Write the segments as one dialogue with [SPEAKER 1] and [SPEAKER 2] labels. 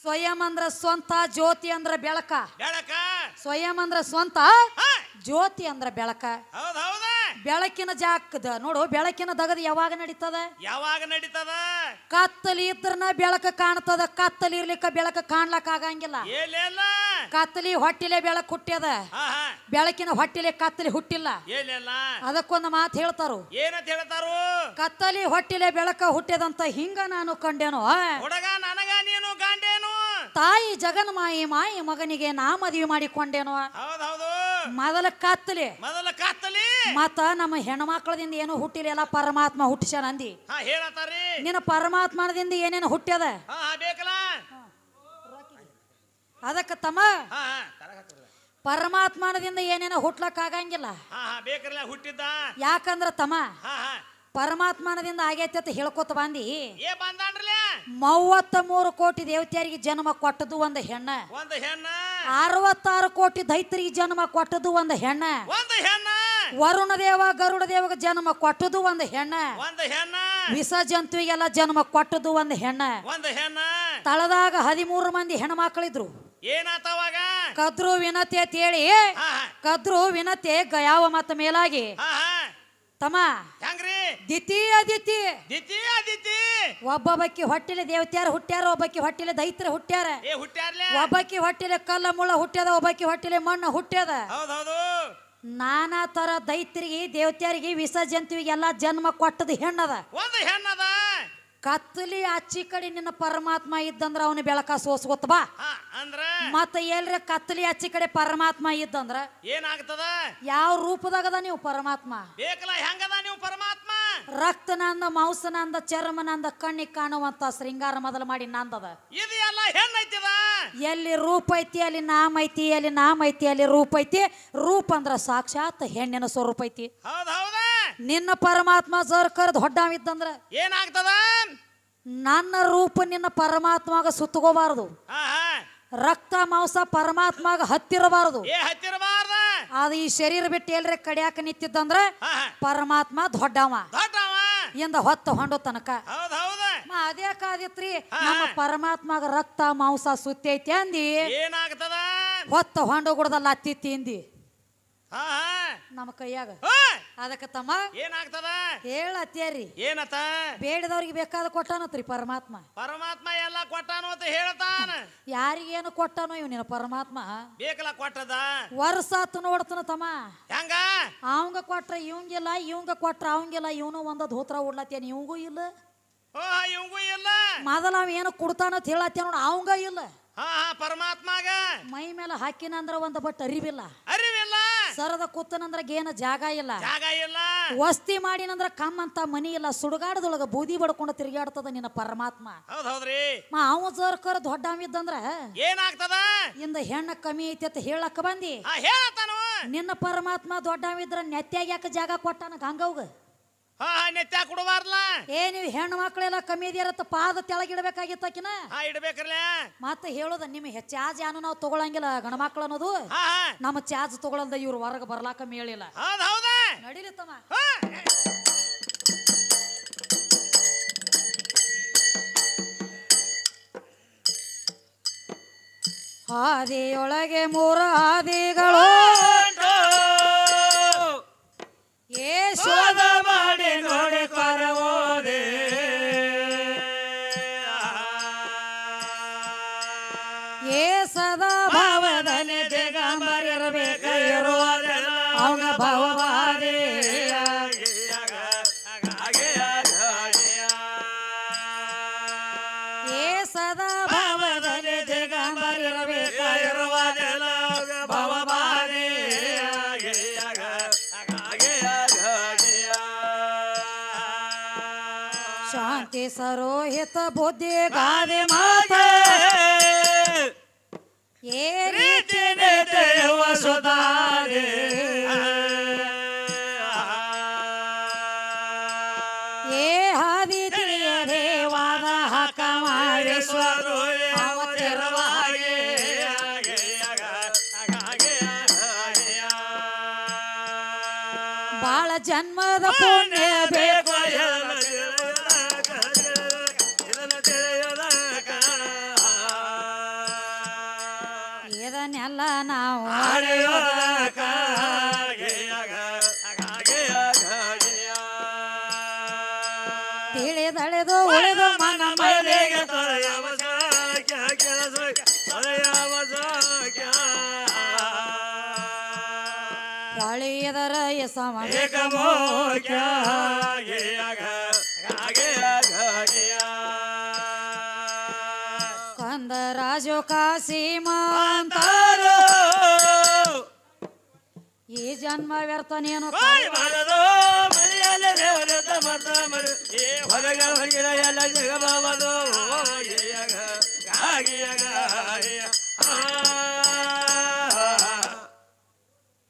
[SPEAKER 1] ಸ್ವಯಂ ಅಂದ್ರ ಸ್ವಂತ ಜ್ಯೋತಿ ಅಂದ್ರ ಬೆಳಕ
[SPEAKER 2] ಬೆಳಕ
[SPEAKER 1] ಸ್ವಯಂ ಅಂದ್ರ ಸ್ವಂತ ಜ್ಯೋತಿ ಅಂದ್ರ ಬೆಳಕ
[SPEAKER 2] ಹೌದ್ ಹೌದ
[SPEAKER 1] ಬೆಳಕಿನ ಜಾಕದ ನೋಡು ಬೆಳಕಿನ ದಗದ ಯಾವಾಗ ನಡೀತದ
[SPEAKER 2] ಯಾವಾಗ ನಡೀತದ
[SPEAKER 1] ಕತ್ತಲಿ ಇದ್ರನ ಬೆಳಕ ಕಾಣ್ತದ ಕತ್ತಲಿ ಇರ್ಲಿಕ್ಕ ಬೆಳಕ ಕಾಣ್ಲಕ್ ಆಗಂಗಿಲ್ಲ
[SPEAKER 2] ಏಲೆಲ್ಲ
[SPEAKER 1] ಕತ್ತಲಿ ಹೊಟ್ಟಿಲೆ ಬೆಳಕು ಹುಟ್ಟ್ಯದ ಬೆಳಕಿನ ಹೊಟ್ಟಿಲೆ ಕತ್ತಲಿ ಹುಟ್ಟಿಲ್ಲ
[SPEAKER 2] ಏಲೆಲ್ಲ
[SPEAKER 1] ಅದಕ್ಕೊಂದು ಮಾತು ಹೇಳ್ತಾರು
[SPEAKER 2] ಏನಂತ ಹೇಳ್ತಾರು
[SPEAKER 1] ಕತ್ತಲಿ ಹೊಟ್ಟಿಲೆ ಬೆಳಕ ಹುಟ್ಟ್ಯದಂತ ಹಿಂಗ ನಾನು ಕಂಡೇನು
[SPEAKER 2] ಹುಡುಗ ನನಗ ನೀನು ಗಂಡೇನು
[SPEAKER 1] ತಾಯಿ ಜಗನ್ಮಾಯಿ ಮಾಯಿ ಮಗನಿಗೆ ನಾ ಮದುವೆ ಮಾಡಿಕೊಂಡೇನು
[SPEAKER 2] ಹೌದ್ ಹೌದು
[SPEAKER 1] ಮೊದಲ ಕತ್ತಲಿ
[SPEAKER 2] ಮೊದಲ ಕತ್ತಲಿ
[SPEAKER 1] ಮತ್ತ ನಮ್ಮ ಹೆಣ್ಮಕ್ಳದಿಂದ ಏನು ಹುಟ್ಟಿಲ್ಲ ಎಲ್ಲ ಪರಮಾತ್ಮ ಹುಟ್ಟಿಸ್ಯಾನ ಅಂದಿ
[SPEAKER 2] ಹೇಳತಾರಿ
[SPEAKER 1] ನಿನ್ನ ಪರಮಾತ್ಮನದಿಂದ ಏನೇನು ಹುಟ್ಟ್ಯದ
[SPEAKER 2] ಬೇಕಲ್ಲ
[SPEAKER 1] ಅದಕ್ಕ ತಮ್ಮ ಪರಮಾತ್ಮನದಿಂದ ಏನೇನೋ ಹುಟ್ಲಕ್ ಆಗಂಗಿಲ್ಲ
[SPEAKER 2] ಬೇಕಲ್ಲ ಹುಟ್ಟಿದ್ದ
[SPEAKER 1] ಯಾಕಂದ್ರ ತಮ್ಮ ಪರಮಾತ್ಮನದಿಂದ ಆಗೈತೆ ಅಂತ ಹೇಳ್ಕೊತ ಬಂದಿ
[SPEAKER 2] ಏ ಬಂದಾನ್ರಲ್ಲ
[SPEAKER 1] 33 ಕೋಟಿ ದೇವತೆಯರಿಗೆ ಜನ್ಮ ಕೊಟ್ಟದು ಒಂದು ಹೆಣ್ಣ 66 ಕೋಟಿ ದೈತ್ಯರಿಗೆ ಜನ್ಮ ಕೊಟ್ಟದು ಒಂದು ಹೆಣ್ಣ ವರುಣ ದೇವ ಗರುಡ ದೇವಗ ಜನ್ಮ ಕೊಟ್ಟದು ಒಂದು ಹೆಣ್ಣ ವಿಷ ಜಂತುವಿಗೆಲ್ಲ ಜನ್ಮ ಕೊಟ್ಟದು ಒಂದು ಹೆಣ್ಣ ತಳದಾಗ 13 ಮಂದಿ ಹೆಣ್ಮಕ್ಳಿದ್ರು
[SPEAKER 2] ಏನಾತವಾಗ
[SPEAKER 1] ಕದ್ರು ವಿನತೆ ಅಂತ ಹೇಳಿ ಕದ್ರು ವಿನತೆ ಗಯಾವ ಮತ್ತ ಮೇಲಾಗಿ ತಮ್ಮ
[SPEAKER 2] ಹೆಂಗ್ರಿ
[SPEAKER 1] ದಿತಿ ಒಬ್ಬೊಬ್ಬಕ್ಕಿ ಹೊಟ್ಟಿಲೆ ದೇವತ್ಯಾರ ಹುಟ್ಟ್ಯಾರ ಒಬ್ಬಕ್ಕಿ ಹೊಟ್ಟಿಲೆ ದೈತ್ರ ಹುಟ್ಟ್ಯಾರ ಒಬ್ಬಕ್ಕಿ ಹೊಟ್ಟಿಲೆ ಕಲ್ಲ ಮುಳ್ಳ ಹುಟ್ಟ್ಯದ ಒಬ್ಬಕ್ಕಿ ಹೊಟ್ಟಿಲೆ ಮಣ್ಣು ಹುಟ್ಟ್ಯದ ನಾನಾ ತರ ದೈತ್ರಿಗೆ ದೇವತ್ಯಾರಿಗೆ ವಿಷ ಜಂತುವಿಗೆಲ್ಲ ಜನ್ಮ ಕೊಟ್ಟದ ಹೆಣ್ಣದ ಕತ್ತಲಿ ಆಚಿ ಕಡೆ ನಿನ್ನ ಪರಮಾತ್ಮ ಇದ್ದಂದ್ರ ಅವನ ಬೆಳಕ ಸೋಸ್ಕೊತ ಬಾ ಮತ್ತ ಎಲ್ರ ಕತ್ತಲಿ ಆಚಿ ಕಡೆ ಪರಮಾತ್ಮ ಇದ್ದಂದ್ರ
[SPEAKER 2] ಏನಾಗ್ತದ
[SPEAKER 1] ಯಾವ ರೂಪದಾಗದ ನೀವು ಪರಮಾತ್ಮ
[SPEAKER 2] ಬೇಕಲ್ಲ ಹೆಂಗದ ನೀವು ಪರಮಾತ್ಮ
[SPEAKER 1] ರಕ್ತನಂದ ಮಾಂಸನಂದ ಚರ್ಮನಂದ ಕಣ್ಣಿಗೆ ಕಾಣುವಂತ ಶೃಂಗಾರ ಮೊದಲು ಮಾಡಿ ನಂದದ
[SPEAKER 2] ಇದು ಎಲ್ಲ ಹೆಣ್ಣೈತಿದ
[SPEAKER 1] ಎಲ್ಲಿ ರೂಪ ಐತಿ ಅಲ್ಲಿ ನಾಮ ಐತಿ ಅಲ್ಲಿ ನಾಮ ಐತಿ ಅಲ್ಲಿ ರೂಪ ಐತಿ ರೂಪ ಅಂದ್ರ ಸಾಕ್ಷಾತ್ ಹೆಣ್ಣಿನ ಸ್ವರೂಪ ಐತಿ ನಿನ್ನ ಪರಮಾತ್ಮ ಸರ್ಕರ್ ದೊಡ್ಡವಿದ್ದಂದ್ರ
[SPEAKER 2] ಏನಾಗ್ತದ
[SPEAKER 1] ನನ್ನ ರೂಪ ನಿನ್ನ ಪರಮಾತ್ಮಗ ಸುತ್ತಗೋಬಾರದು ರಕ್ತ ಮಾಂಸ ಪರಮಾತ್ಮಗ ಹತ್ತಿರಬಾರದು ಅದು ಈ ಶರೀರ ಬಿಟ್ಟು ಎಲ್ರೆ ಕಡಿಯಾಕ ನಿಂತಿದ್ದಂದ್ರ ಪರಮಾತ್ಮ ದೊಡ್ಡವ ಇಂದ ಹೊತ್ತ ಹೊಂಡೋ ತನಕ ಅದೇ ಕಾದಿತ್ರಿ ನಮ್ಮ ಪರಮಾತ್ಮಗ ರಕ್ತ ಮಾಂಸ ಸುತ್ತೈತಿ ಅಂದಿ
[SPEAKER 2] ಏನಾಗ್ತದ
[SPEAKER 1] ಹೊತ್ತ ಹೊಂಡೋ ಗುಡದಲ್ಲ ಅತ್ತಿ ತಿಂದಿ ನಮ್ಮ ಕೈಯಾಗ ಅದಕ್ಕ ತಮ್ಮ
[SPEAKER 2] ಏನಾಗ್ತದ
[SPEAKER 1] ಹೇಳತ್ತೇರಿ
[SPEAKER 2] ಏನತ
[SPEAKER 1] ಬೇಡದವ್ರಿಗೆ ಬೇಕಾದ ಕೊಟ್ಟಾನತ್ರಿ ಪರಮಾತ್ಮ
[SPEAKER 2] ಎಲ್ಲ ಕೊಟ್ಟಾನು ಅಂತ ಹೇಳ್ತಾನ
[SPEAKER 1] ಯಾರಿಗೇನು ಕೊಟ್ಟಾನೋ ಇವ್ ನಿನ್ನ ಪರಮಾತ್ಮ
[SPEAKER 2] ಬೇಕಲ್ಲ ಕೊಟ್ಟದ
[SPEAKER 1] ವರ್ಷ ಆತು ನೋಡ್ತಾನ ತಮ್ಮ
[SPEAKER 2] ಹೆಂಗ
[SPEAKER 1] ಅವಂಗ ಕೊಟ್ರ ಇವಂಗಿಲ್ಲ ಇವಂಗ ಕೊಟ್ರ ಅವಂಗಿಲ್ಲ ಇವನು ಒಂದ ಧೋತ್ರ ಉಡ್ಲತ್ತೇನ ಇವಂಗೂ ಇಲ್ಲ
[SPEAKER 2] ಇವಂಗೂ ಇಲ್ಲ
[SPEAKER 1] ಮೊದಲ ಅವ ಏನು ಕೊಡ್ತಾನಂತ ಹೇಳತ್ತೇನ ನೋಡ ಅವಂಗ ಇಲ್ಲ
[SPEAKER 2] ಪರಮಾತ್ಮಗ
[SPEAKER 1] ಮೈ ಮೇಲೆ ಹಾಕಿನಂದ್ರ ಒಂದ್ ಬಟ್ ಅರಿವಿಲ್ಲ ಸರದ ಕೂತನಂದ್ರ ಗೇನ ಜಾಗ ಇಲ್ಲ ವಸ್ತಿ ಮಾಡಿನಂದ್ರ ಕಮ್ಮಂತ ಮನಿ ಇಲ್ಲ ಸುಡುಗಾಡದೊಳಗ ಬೂದಿ ಬಡ್ಕೊಂಡು ತಿರುಗಾಡ್ತದ ನಿನ್ನ ಪರಮಾತ್ಮ ಅವ ಸರ್ಕರ ದೊಡ್ಡವಿದ್ದಂದ್ರ
[SPEAKER 2] ಏನಾಗ್ತದ
[SPEAKER 1] ಇಂದ ಹೆಣ್ಣ ಕಮ್ಮಿ ಐತಿ ಅಂತ ಹೇಳಕ್ ಬಂದಿ ನಿನ್ನ ಪರಮಾತ್ಮ ದೊಡ್ಡವಿದ್ರ ನೆತ್ಯಾಗ ಯಾಕ ಜಾಗ ಕೊಟ್ಟಾನ ಗಂಗವ್ಗ
[SPEAKER 2] ನೆತ್ಯ ಕೊಡಬಾರ್ಲ
[SPEAKER 1] ನೀವು ಹೆಣ್ಣು ಮಕ್ಕಳೆಲ್ಲ ಕಮ್ಮಿ ಇದೀರತ್ತ ಪಾದ ತೆಳಗಿಡ್ಬೇಕಾಗಿತ್ತಕಿನ
[SPEAKER 2] ಇಡ್ಬೇಕ್ರಲ್ಲ
[SPEAKER 1] ಮತ್ತೆ ಹೇಳೋದ ನಿಮ್ಮ ಚಾರ್ಜ್ ಏನು ನಾವು ತಗೊಳಂಗಿಲ್ಲ ಗಣ ಮಕ್ಕಳು ಅನ್ನೋದು ನಮ್ಮ ಚಾರ್ಜ್ ತಗೊಳಲ್ದ ಇವ್ರು ಹೊರಗೆ ಬರ್ಲಾಕ ಮೇಳಿಲ್ಲ ನಡೀಲಿ ತಮ್ಮ ಹಾದಿಯೊಳಗೆ 3 ಹಾದಿಗಳು
[SPEAKER 2] ಶೋಧ ಮಾಡಿ ನೋಡಿ ಕರವೋದೆ
[SPEAKER 1] ಸದಾ ಭಾವದಲ್ಲಿ ದಿಗಂಬರಿರಬೇಕ ಅವನ ಭಾವವಾದೆ ಸದಾ ಭಾವದಲ್ಲಿ ದಿಗಂಬರಿರಬೇಕ ಭಾವವಾದೆ ಶಾಂತಿ ಸರೋಹಿತ ಬುದ್ಧಿ ಗಾದೆ ಮಾತ ಏ ರೀತಿ ಸುಧಾರೆ ಏ ಹಾದಿ ತಿಳಿಯದೆ ವಾದ ಹಾಕ ಮಾರೇಶ್ವರ ಬಾಳ ಜನ್ಮದ ಪುಣ್ಯ ಬೇಕು ಅಲ್ಲ ನಾವು ತಿಳಿದಳೆದು ಉಳಿದು ಮನ ಮೈಲಿಗೆ ಹೊಳೆಯದರ ಯಸಮ ಕಂದ ರಾಜು ಕಾಶಿಮಾಂತಾರ ಈ ಜನ್ಮ ವ್ಯರ್ಥ ನೀನು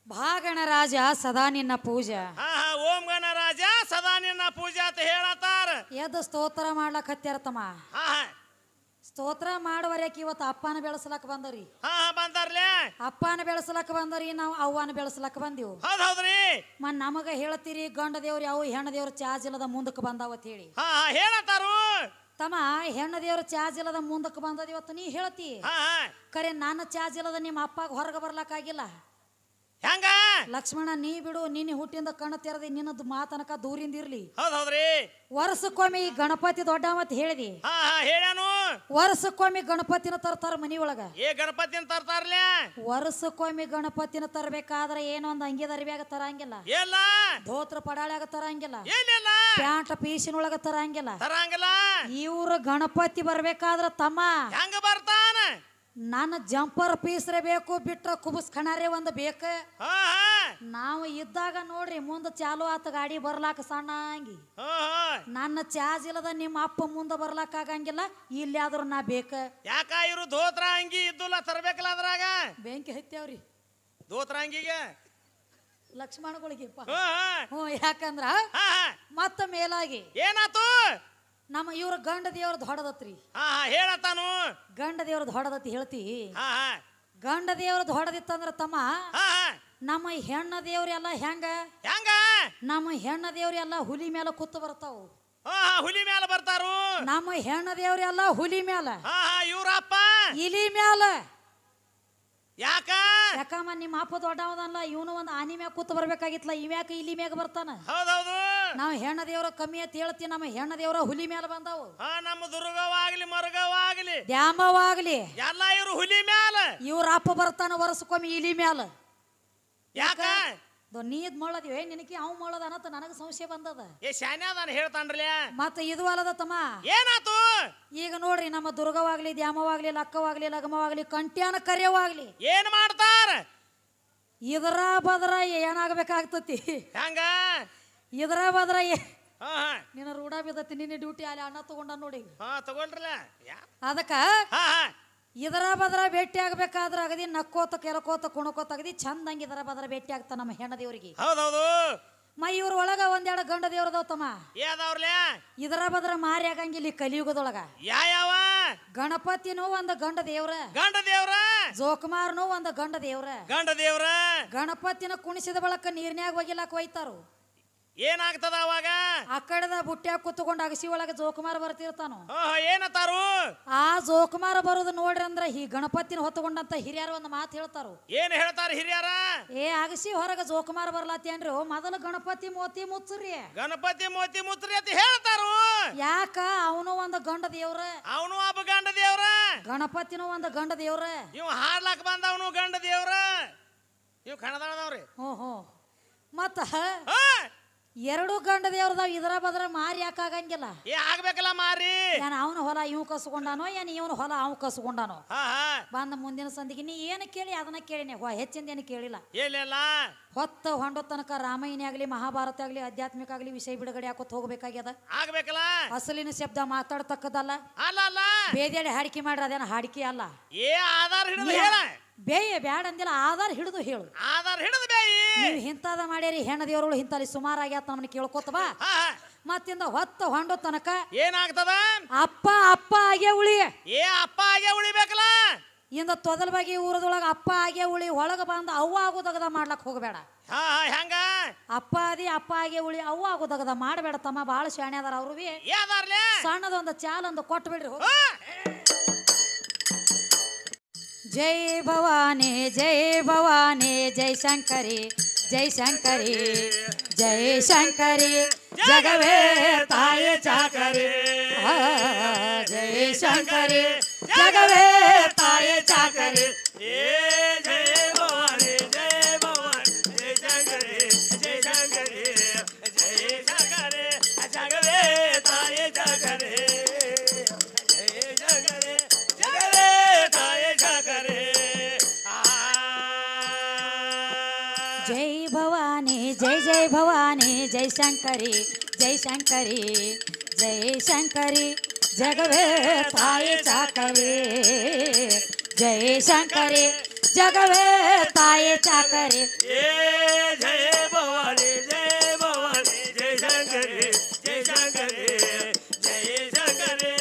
[SPEAKER 1] ಭಾಗಣ ರಾಜ ಸದಾ ನಿನ್ನ ಪೂಜಾ
[SPEAKER 2] ಓಂ ಗಣ ರಾಜ ಸದಾ ನಿನ್ನ ಪೂಜಾ ಅಂತ ಹೇಳತ್ತಾರ
[SPEAKER 1] ಎದ್ದು ಸ್ತೋತ್ರ ಮಾಡ್ಲಕ್ ಹತ್ಯಾರತಮ್ಮ ಸ್ತೋತ್ರ ಮಾಡುವರ್ಯಾಕ ಇವತ್ತು ಅಪ್ಪನ ಬೆಳೆಸ್ಲಕ್ ಬಂದರಿ
[SPEAKER 2] ಬಂದಾರ್ಲೆ
[SPEAKER 1] ಅಪ್ಪನ ಬೆಳೆಸ್ಲಕ್ ಬಂದರಿ ನಾವು ಅವ್ವನ ಬೆಳೆಸ್ಲಕ್ ಬಂದಿವು
[SPEAKER 2] ಹೌದ್ರಿ
[SPEAKER 1] ನಮಗ ಹೇಳ್ತೀರಿ ಗಂಡ ದೇವ್ರು ಯಾವ ಹೆಣ್ಣ ದೇವ್ರ ಚಾರ್ಜ್ ಇಲ್ಲದ ಮುಂದಕ್ಕೆ ಬಂದಾವತ್ ಹೇಳಿ
[SPEAKER 2] ಹೇಳತ್ತಾರು
[SPEAKER 1] ತಮ್ಮ ಹೆಣ್ಣ ದೇವ್ರ ಚಾರ್ಜ್ ಇಲ್ಲದ ಮುಂದಕ್ಕೆ ಬಂದದ ಇವತ್ತು ನೀ ಹೇಳ್ತಿ ಕರೆ ನನ್ನ ಚಾರ್ಜ್ ಇಲ್ಲದ ನಿಮ್ಮ ಅಪ್ಪಾಗ ಹೊರಗೆ ಬರ್ಲಕ್ಕಾಗಿಲ್ಲ
[SPEAKER 2] ಹೆಂಗ
[SPEAKER 1] ಲಕ್ಷ್ಮಣ ನೀ ಬಿಡು ನಿನ್ನ ಹುಟ್ಟಿಂದ ಕಣ್ಣು ತೆರದಿ ನಿನ್ನದು ಮಾತನಕ ದೂರಿಂದ ಇರ್ಲಿ
[SPEAKER 2] ಹೌದ್ರಿ
[SPEAKER 1] ವರ್ಷಕ್ಕೊಮ್ಮೆ ಈ ಗಣಪತಿ ದೊಡ್ಡ ಮತ್ ಹೇಳಿದಿ
[SPEAKER 2] ಹೇಳ್ಯಾನು
[SPEAKER 1] ವರ್ಷಕ್ಕೊಮ್ಮೆ ಗಣಪತಿನ ತರ್ತಾರ ಮನಿ ಒಳಗ
[SPEAKER 2] ಗಣಪತಿನ ತರ್ತಾರ್ಲೆ
[SPEAKER 1] ವರ್ಷಕ್ಕೊಮ್ಮೆ ಗಣಪತಿನ ತರಬೇಕಾದ್ರೆ ಏನೊಂದ್ ಅಂಗಿ ದರ್ಬ್ಯಾಗ ತರಂಗಿಲ್ಲ ಧೋತ್ರ ಪಡಾಳ್ಯಾಗ ತರಂಗಿಲ್ಲ ಪ್ಯಾಂಟ್ ಪೀಸಿನೊಳಗ ತರಂಗಿಲ್ಲ ಇವ್ರ ಗಣಪತಿ ಬರ್ಬೇಕಾದ್ರ ತಮ್ಮ
[SPEAKER 2] ಹೆಂಗ ಬರ್ತಾನ
[SPEAKER 1] ನನ್ನ ಜಂಪರ್ ಪೀಸ್ರೆ ಬೇಕು ಬಿಟ್ರ ಕುಬಸ್ ಖಣಾರೆ ಒಂದ್ ಬೇಕ ನಾವು ಇದ್ದಾಗ ನೋಡ್ರಿ ಮುಂದ ಚಾಲು ಆತ ಗಾಡಿ ಬರ್ಲಾಕ ಸಣ್ಣ ಅಂಗಿ ನನ್ನ ಚಾರ್ಜ್ ಇಲ್ಲದ ನಿಮ್ಮ ಅಪ್ಪ ಮುಂದ ಬರ್ಲಾಕ ಆಗಂಗಿಲ್ಲ ಇಲ್ಲಿ ಆದ್ರೂ ನಾ ಬೇಕ
[SPEAKER 2] ಯಾಕ ಇವ್ರು ಧೋತ್ರ ಅಂಗಿ ಇದ್ದುಲ್ಲ ತರಬೇಕಲ್ಲ ಅದ್ರಾಗ
[SPEAKER 1] ಬೆಂಕಿ ಹತ್ಯಾವ್ರಿ
[SPEAKER 2] ಧೋತ್ರ ಅಂಗಿಗೆ
[SPEAKER 1] ಲಕ್ಷ್ಮಣಗಳಿಗೆ ಯಾಕಂದ್ರ ಮತ್ತ ಮೇಲಾಗಿ
[SPEAKER 2] ಏನಾತು
[SPEAKER 1] ನಮ್ಮ ಇವ್ರ ಗಂಡ ದೇವ್ರದ್ ಹೊಡದತ್ರಿ
[SPEAKER 2] ಹೇಳತ್ತಾನು
[SPEAKER 1] ಗಂಡ ದೇವ್ರದ್ ಹೊಡದತ್ತಿ ಹೇಳ್ತಿ ಗಂಡ ದೇವ್ರದ್ ಹೊಡದಿತ್ತಂದ್ರ ತಮ್ಮ ನಮ್ಮ ಹೆಣ್ಣ ದೇವ್ರೆಲ್ಲ ಹೆಂಗ ನಮ್ಮ ಹೆಣ್ಣ ದೇವ್ರೆಲ್ಲ ಹುಲಿ ಮೇಲೆ ಕೂತು ಬರ್ತಾವು
[SPEAKER 2] ಹುಲಿ ಮ್ಯಾಲ ಬರ್ತಾರು
[SPEAKER 1] ನಮ್ಮ ಹೆಣ್ಣ ದೇವ್ರೆಲ್ಲ ಹುಲಿ ಮ್ಯಾಲ
[SPEAKER 2] ಇವ್ರಪ್ಪ
[SPEAKER 1] ಇಲಿ ಮ್ಯಾಲ
[SPEAKER 2] ಯಾಕಮ್ಮ
[SPEAKER 1] ನಿಮ್ಮ ಅಪ್ಪ ದೊಡ್ಡವದಲ್ಲ ಇವನು ಒಂದು ಆನಿ ಮ್ಯಾಗ ಕೂತ್ ಬರ್ಬೇಕಾಗಿತ್ಲ ಇವ್ಯಾಕ ಇಲ್ಲಿ ಮ್ಯಾಗ ಬರ್ತಾನ
[SPEAKER 2] ಹೌದೌದು
[SPEAKER 1] ನಾವ್ ಹೆಣ್ಣ ದೇವ್ರ ಕಮ್ಮಿ ಅಂತ ಹೇಳ್ತೀವಿ ನಮ್ಮ ಹೆಣ್ಣ ದೇವ್ರ ಹುಲಿ ಮ್ಯಾಲ ಬಂದಾವು
[SPEAKER 2] ನಮ್ಮ ದುರ್ಗವಾಗ್ಲಿ ಮರುಗವಾಗ್ಲಿ
[SPEAKER 1] ದ್ಯಾಮವಾಗ್ಲಿ
[SPEAKER 2] ಎಲ್ಲ ಇವ್ರು ಹುಲಿ ಮ್ಯಾಲ
[SPEAKER 1] ಇವ್ರ ಅಪ್ಪ ಬರ್ತಾನ ವರ್ಷಕ್ಕೊಮ್ಮೆ ಇಲಿ ಮ್ಯಾಲ
[SPEAKER 2] ಯಾಕ
[SPEAKER 1] ನೀದ್ ಮಾಡದಿವೆ ನಿನಗೆ ಅವ್ ಮಾಡೋದ ಅನ್ನತ ನನಗ ಸಂಶಯ ಬಂದದ
[SPEAKER 2] ಶಾನ್ಯಾದಾನ ಹೇಳ್ತಾನ್ರಲ್ಲ
[SPEAKER 1] ಮತ್ತ ಇದು ಅಲ್ಲದ ತಮ್ಮ
[SPEAKER 2] ಏನಾತು
[SPEAKER 1] ಈಗ ನೋಡ್ರಿ ನಮ್ಮ ದುರ್ಗವಾಗ್ಲಿ ದ್ಯಾಮವಾಗ್ಲಿ ಲಕ್ಕವಾಗ್ಲಿ ಲಗಮವಾಗ್ಲಿ ಕಂಟ್ಯಾನ ಕರ್ಯವಾಗ್ಲಿ
[SPEAKER 2] ಏನ್ ಮಾಡ್ತಾರ
[SPEAKER 1] ಇದರ ಬದ್ರ ಏನಾಗಬೇಕಾಗ್ತತಿ
[SPEAKER 2] ಹೆಂಗ
[SPEAKER 1] ಇದರ ಬದ್ರ ನಿನ್ನ ರೂಢ ಬಿದ್ದತಿ ನಿನ್ನ ಡ್ಯೂಟಿ ಅಲ್ಲಿ ಅಣ್ಣ ತಗೊಂಡ ನೋಡಿ
[SPEAKER 2] ತಗೊಳ್ರಲ್ಲ
[SPEAKER 1] ಅದಕ್ಕ ಇದರ ಬದ್ರ ಭೇಟಿ ಆಗ್ಬೇಕಾದ್ರ ಅಗದಿ ನಕ್ಕೋತ ಕೆಲಕೋತ ಕುಣಕೋತ ಅಗದಿ ಚಂದಂಗ ಇದರ ಬದ್ರ ಭೇಟಿ ಆಗ್ತ ನಮ್ಮ ಹೆಣ್ಣ ದೇವ್ರಿಗೆ
[SPEAKER 2] ಹೌದೌದು
[SPEAKER 1] ಇವ್ರ ಒಳಗ ಒಂದೆರಡು ಗಂಡ ದೇವ್ರದವ್ ತಮ್ಮ ಇದರ ಬದ್ರ ಮಾರಿ ಆಗಂಗಿಲ್ಲ ಕಲಿಯುಗದೊಳಗ
[SPEAKER 2] ಯಾವ
[SPEAKER 1] ಗಣಪತಿನೂ ಒಂದ್ ಗಂಡ ದೇವ್ರ ಜೋಕುಮಾರ್ನು ಒಂದ್ ಗಂಡ ದೇವ್ರ ಗಣಪತಿನ ಕುಣಿಸಿದ ಬಳಕ ನೀರ್ನ್ಯಾಗ ಒಗಿಲಾಕ ಒಯ್ತಾರು
[SPEAKER 2] ಏನಾಗ್ತದ ಅವಾಗ
[SPEAKER 1] ಆ ಕಡೆದ ಬುಟ್ಟ್ಯಾಗ ಕುತ್ಕೊಂಡ್ ಅಗಸಿ ಒಳಗ ಜೋಕುಮಾರ್ ಬರ್ತಿರ್ತಾನು
[SPEAKER 2] ಏನತ್ತಾರು
[SPEAKER 1] ಆ ಜೋಕುಮಾರ ಬರೋದು ನೋಡ್ರಿ ಅಂದ್ರ ಈ ಗಣಪತಿನ ಹೊತ್ತಕೊಂಡಂತ ಹಿರಿಯರು ಒಂದ್ ಮಾತು ಹೇಳ್ತಾರು
[SPEAKER 2] ಏನ್ ಹೇಳ್ತಾರ ಹಿರಿಯರ
[SPEAKER 1] ಅಗಸಿ ಹೊರಗ ಜೋಕುಮಾರ್ ಬರ್ಲಾತೇನ್ರಿ ಮೊದಲು ಗಣಪತಿ ಮೋತಿ ಮುಚ್ಚರಿ
[SPEAKER 2] ಅಂತ ಹೇಳ್ತಾರು
[SPEAKER 1] ಯಾಕ ಅವನು ಒಂದ್ ಗಂಡ ದೇವ್ರ
[SPEAKER 2] ಅವನು ಒಬ್ಬ ಗಂಡ ದೇವ್ರ
[SPEAKER 1] ಗಣಪತಿನೂ ಒಂದ್ ಗಂಡ ದೇವ್ರ
[SPEAKER 2] ಇವ್ ಹಾಡ್ಲಾಕ್ ಬಂದವನು ಗಂಡ ದೇವ್ರ ಇವ್ ಕಣದಾಳದವ್ರಿ
[SPEAKER 1] ಮತ್ತ ಎರಡು ಗಂಡ ದೇವ್ರದಾವ್ ಇದರ ಬದ್ರ ಮಾರಿ ಯಾಕಾಗಂಗಿಲ್ಲ
[SPEAKER 2] ಆಗ್ಬೇಕಲ್ಲ ಮಾರಿ
[SPEAKER 1] ಏನ್ ಅವನ ಹೊಲ ಇವ್ ಕಸ್ಕೊಂಡಾನೋ ಏನ್ ಇವನು ಹೊಲ ಅವ್ ಕಸ್ಕೊಂಡಾನೋ ಬಂದ ಮುಂದಿನ ಸಂದಿಗೆ ನೀ ಏನ್ ಕೇಳಿ ಅದನ್ನ ಕೇಳಿನಿ ಹೆಚ್ಚಿಂದ ಏನು ಕೇಳಿಲ್ಲ ಹೊತ್ತ ಹೊಂಡೋ ತನಕ ರಾಮಾಯಣ ಆಗ್ಲಿ ಮಹಾಭಾರತ ಆಗ್ಲಿ ಆಧ್ಯಾತ್ಮಿಕ ಆಗ್ಲಿ ವಿಷಯ ಬಿಡುಗಡೆ ಹಾಕೋತ್ ಹೋಗ್ಬೇಕಾಗ್ಯದ
[SPEAKER 2] ಆಗ್ಬೇಕಲ್ಲ
[SPEAKER 1] ಅಸಲಿನ ಶಬ್ದ ಮಾತಾಡ್ತಕ್ಕದಲ್ಲ
[SPEAKER 2] ಅಲ್ಲ
[SPEAKER 1] ಬೇದೇಳಿ ಹಾಡಿಕೆ ಮಾಡ್ರ ಅದೇನ ಹಾಡಿಕೆ ಅಲ್ಲ ಬೇಯ ಬ್ಯಾಡ ಅಂದಿಲ್ಲ ಆಧಾರ್ ಹಿಡಿದು ಹೇಳು ನೀವು ಇಂಥದ ಮಾಡ್ಯಾರಿ ಹೆಣ್ಣ ದೇವ್ರಗಳು ಇಂತಲ್ಲಿ ಸುಮಾರು ಆಗ್ಯಾತ ನಮ್ಮನ್ನ ಕೇಳ್ಕೊತ ಬಾ ಮತ್ತಿಂದ ಹೊತ್ತ ಹೊಂಡೋ ತನಕ
[SPEAKER 2] ಏನಾಗ್ತದ
[SPEAKER 1] ಅಪ್ಪ ಆಗೇ ಉಳಿ
[SPEAKER 2] ಅಪ್ಪ ಆಗೇ ಉಳಿಬೇಕಲ್ಲ
[SPEAKER 1] ಇಂದ ತೊದಲ್ ಬಗ್ಗೆ ಊರದೊಳಗ ಅಪ್ಪ ಆಗೇ ಉಳಿ ಒಳಗ ಬಂದ ಅವ್ವ ಆಗೋದಗದ ಮಾಡ್ಲಕ್ ಹೋಗಬೇಡ
[SPEAKER 2] ಹೆಂಗ
[SPEAKER 1] ಅಪ್ಪ ಆಗೇ ಉಳಿ ಅವ್ವ ಆಗೋದಗದ ಮಾಡಬೇಡ ತಮ್ಮ ಬಾಳ ಶಾಣೆ ಅದಾರ ಅವ್ರು ಸಣ್ಣದೊಂದು ಚಾಲೊಂದು ಕೊಟ್ಟು ಬಿಡ್ರಿ ಜೈ ಭವಾನಿ ಜೈ ಭವಾನಿ ಜೈ ಶಂಕರಿ ಜೈ ಶಂಕರಿ ಜೈ ಶಂಕರಿ ಜಗವೇ ತಾಯಿ ಚಾಕರಿ ಜೈ ಶಂಕರಿ ಜಗವೇ ತಾಯಿ ಚಾಕರಿ
[SPEAKER 2] ಜಯ ಭವಾನಿ ಜಯ ಶಂಕರಿ ಜಯ ಶಂಕರಿ ಜಯ ಶಂಕರಿ ಜಗವೇ ತಾಯಿ ಚಾಕರಿ ಜಯ ಶಂಕರಿ ಜಗವೇ ತಾಯಿ ಚಾಕರಿ
[SPEAKER 1] ಜೈ ಭವಾನಿ ಜೈ ಭವಾನಿ ಜೈ ಶಂಕರಿ ಜೈ ಶಂಕರಿ ಜೈ ಶಂಕರಿ ಜಗವೇ ತಾಯಿ ಚಾಕರಿ ಜೈ ಶಂಕರಿ ಜಗವೇ ತಾಯಿ ಚಾಕರಿ
[SPEAKER 2] ಜಯ ಭವಾನಿ ಜಯ ಶಂಕರಿ ಜಯ ಶಂಕರಿ ಜಯ ಶಂಕರಿ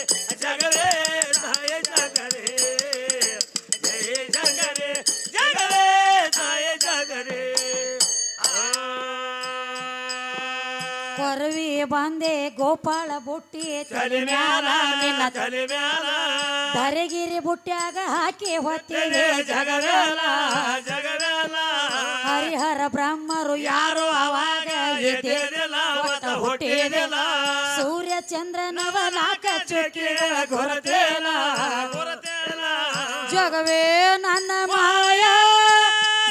[SPEAKER 2] ಜಗವೇ ತಾಯಿ ಚಾಕರಿ ಜಯ ಶಂಕರಿ ಜಗವೇ ತಾಯಿ ಚಾಕರಿ
[SPEAKER 1] ಕೊರವಿ ಬಂದೆ ಗೋಪಾಳ ಬುಟ್ಟಿ ತಲೆ ಮ್ಯಾಲ ನಿನ್ನ
[SPEAKER 2] ತಲೆ ಮ್ಯಾಲ
[SPEAKER 1] ಧರೆಗಿರಿ ಬುಟ್ಟ್ಯಾಗ ಹಾಕಿ ಹೊತ್ತಿದೆ
[SPEAKER 2] ಜಗವೇಲ ಜಗವೇಲ
[SPEAKER 1] ಹರಿಹರ ಬ್ರಹ್ಮರು ಯಾರು ಅವಾಗ
[SPEAKER 2] ಎದ್ದಿದ್ದಿಲ್ಲ, ಒಟ್ಟ ಹುಟ್ಟಿದ್ದಿಲ್ಲ.
[SPEAKER 1] ಸೂರ್ಯ ಚಂದ್ರನವ ನಾಕ
[SPEAKER 2] ಚುಕ್ಕಿಗಳ ಕೊರತೆಲ ಕೊರತೆಲ
[SPEAKER 1] ಜಗವೇ ನನ್ನ ಮಾಯ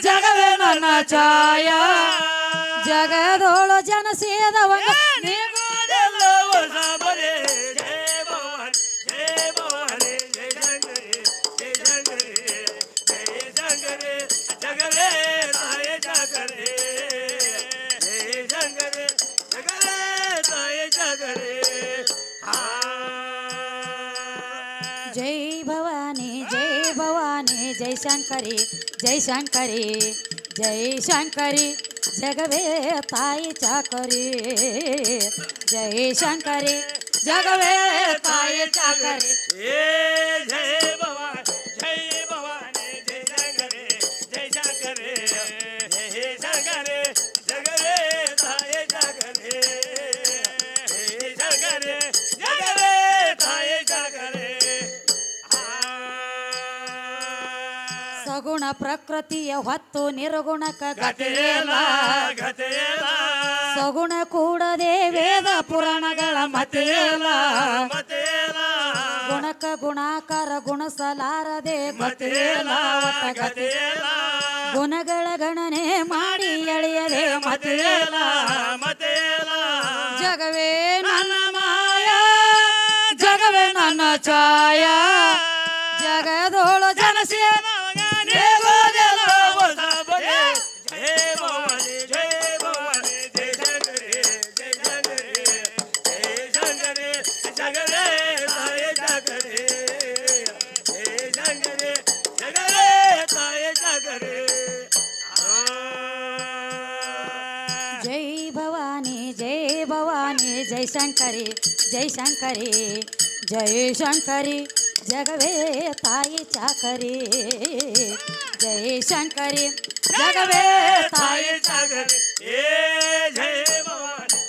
[SPEAKER 1] ಜಗವೇ ನನ್ನ ಛಾಯ ಜಗದೋಳು ಜನ ಸೇದವಂಗ
[SPEAKER 2] ನೀಗೋದೆಲ್ಲ ಹೊಸ ಬಲೆ. ಜಯ ಭವಾನಿ ಜಯ ಶಂಕರಿ ಜಯ ಶಂಕರಿ ಜಯ ಶಂಕರಿ ಜಗವೇ ತಾಯಿ ಚಾಕರಿ ಜಯ ಶಂಕರಿ ಜಗವೇ ತಾಯಿ ಚಾಕರಿ
[SPEAKER 1] ಜೈ ಭವಾನಿ ಜೈ ಶಂಕರಿ ಜೈ ಶಂಕರಿ ಜೈ ಶಂಕರಿ ಜಗವೇ ತಾಯಿ ಚಾಕರಿ ಜೈ ಶಂಕರಿ ಜಗವೇ ತಾಯಿ ಚಾಕರಿ
[SPEAKER 2] ಜಯ ಭವಾನಿ ಜಯ ಶಂಕರಿ ಜಯ ಶಂಕರಿ ಜಯ ಶಂಕರಿ ಜಗವೇ ತಾಯಿ ಚಾಕರಿ ಜಯ ಶಂಕರಿ ಜಗವೇ ತಾಯಿ ಚಾಕರಿ
[SPEAKER 1] ಸಗುಣ ಪ್ರಕೃತಿಯ ಹೊತ್ತು ನಿರ್ಗುಣಕ
[SPEAKER 2] ಗತಿಯೇಲ
[SPEAKER 1] ಗತಿಯೇಲ
[SPEAKER 2] ಗತಿಯೇಲ
[SPEAKER 1] ಸಗುಣ ಕೂಡದೆ ವೇದ ಪುರಾಣಗಳ ಮತೆಯೇಲ
[SPEAKER 2] ಮತೇಲ
[SPEAKER 1] ಗುಣಕ ಗುಣಾಕಾರ ಗುಣಸಲಾರದೆ
[SPEAKER 2] ಮತೇಲ
[SPEAKER 1] ಗತಿಯೇಲ
[SPEAKER 2] ಗತಿಯೇಲ
[SPEAKER 1] ಗುಣಗಳ ಗಣನೆ ಮಾಡಿ ಎಳೆಯದೆ ಮತೆಯೇಲ
[SPEAKER 2] ಮತೇಲ ಮತೇಲ
[SPEAKER 1] ಜಗವೇ ನನ್ನ ಮಾಯ ಜಗವೇ ನನ್ನ ಛಾಯ ಜಗದೋಳು ಜನಸೇನ
[SPEAKER 2] ನೀಗೋದೆಲ್ಲ ಹೊಸ ಬಲೆ. ಜಯ ಭವಾನಿ ಜಯ ಶಂಕರಿ ಜಯ ಶಂಕರಿ ಜಯ ಶಂಕರಿ ಜಗವೇ ತಾಯಿ ಚಾಕರಿ ಜಯ ಶಂಕರಿ ಜಗವೇ ತಾಯಿ ಚಾಕರಿ
[SPEAKER 1] ಜೈ ಭವಾನಿ ಜೈ ಶಂಕರಿ ಜೈ ಶಂಕರಿ ಜೈ ಶಂಕರಿ ಜಗವೇ ತಾಯಿ ಚಾಕರಿ ಜೈ ಶಂಕರಿ ಜಗವೇ ತಾಯಿ
[SPEAKER 2] ಚಾಕರಿ ಜಯ ಭವಾನಿ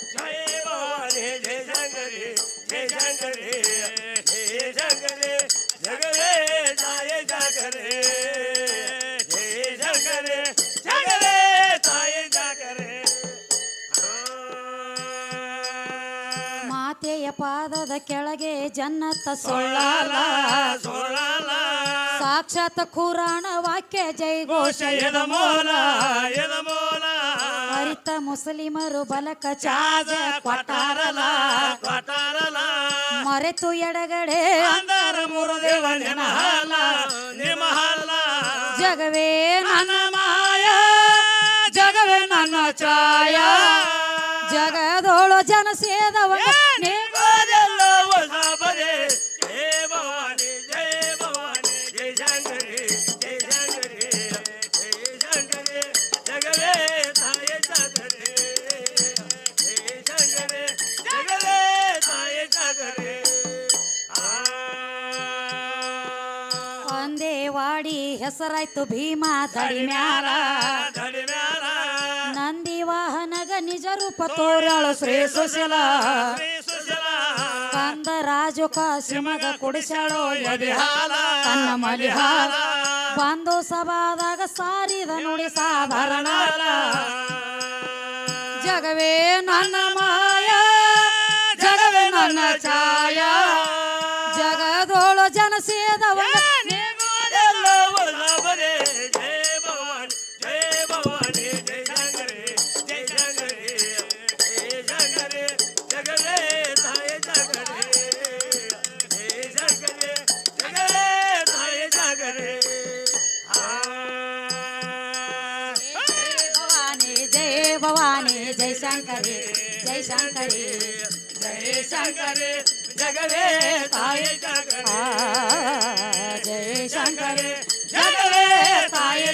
[SPEAKER 2] ಜಯ ಶಂಕರಿ ಜಯ ಶಂಕರಿ ಜಯ ಶಂಕರಿ ಜಗವೇ ತಾಯಿ ಚಾಕರಿ ಜಯ ಶಂಕರಿ ಜಗವೇ ತಾಯಿ ಚಾಕರಿ
[SPEAKER 1] ಮಾತೆಯ ಪಾದದ ಕೆಳಗೆ ಜನ್ನತ್ತ ಸೊಳ್ಳಾಲ
[SPEAKER 2] ಸೋಳಾಲ
[SPEAKER 1] ಸಾಕ್ಷಾತ್ ಕುರಾಣ ವಾಕ್ಯ ಜೈ ಘೋಷ
[SPEAKER 2] ಎದ ಮೂಲ ಎದ ಮೂಲ
[SPEAKER 1] ಹರಿತ ಮುಸ್ಲಿಮರು ಬಲಕ
[SPEAKER 2] ಚಾಜ
[SPEAKER 1] ಚಾಜ
[SPEAKER 2] ಕೊಟ್ಟಾರಲ ಕೊಟ್ಟಾರಲ
[SPEAKER 1] ಮರೆತು ಎಡಗಡೆ
[SPEAKER 2] ಅಂದರ ಮುರುದೇವ ನಿಮಹಲ ನಿಮಹಲ
[SPEAKER 1] ಜಗವೇ
[SPEAKER 2] ನನ್ನ ಮಾಯ
[SPEAKER 1] ಜಗವೇ ನನ್ನ ಛಾಯ ಜಗದೋಳು ಜನ ಸೇದವಂಗ
[SPEAKER 2] ನೀಗೋದೆಲ್ಲ ಹೊಸ ಬಲೆ. ಜಯ ಭವಾನಿ ಜಯ ಶಂಕರಿ ಜಯ ಶಂಕರಿ ಜಯ ಶಂಕರಿ ಜಗವೇ ತಾಯಿ ಚಾಕರಿ ಜಯ ಶಂಕರಿ ಜಗವೇ ತಾಯಿ ಚಾಕರಿ
[SPEAKER 1] ಒಂದೇ ವಾಡಿ ಹೆಸರಾಯ್ತು ಭೀಮಾ ದಡಿ ಮ್ಯಾಲ
[SPEAKER 2] ಧಡಿ ಮ್ಯಾಲ
[SPEAKER 1] ನಂದಿ ವಾಹನಗ ನಿಜ ರೂಪ ತೋರಳು ಶ್ರೀ ಸುಶೀಲ
[SPEAKER 2] ಶ್ರೀ ಸುಶೀಲ
[SPEAKER 1] ಕಂದ ರಾಜು ಕಾಸಿಮಗ ಕುಡಿಸಾಳೋ
[SPEAKER 2] ಮಲಿಹಾಲ
[SPEAKER 1] ತನ್ನ ಮಲಿಹಾಲ ಬಂದು ಸಭಾದಾಗ ಸಾರಿದ ನೋಡಿ ಸಾಧಾರಣ ಜಗವೇ ನನ್ನ ಮಾಯ ಜಗವೇ ನನ್ನ ಛಾಯ ಜಗದೋಳು ಜನಸೇದವ भवानी जय शंकरी जय शंकरी जय शंकरी जगवे ताई जय शंकरी जगवे ताई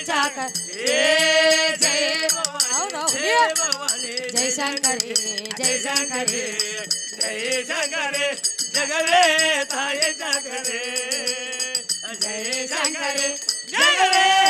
[SPEAKER 1] जय भवानी जय शंकरी जय शंकरी जय शंकरी जगवे ताई जय शंकरी जगवे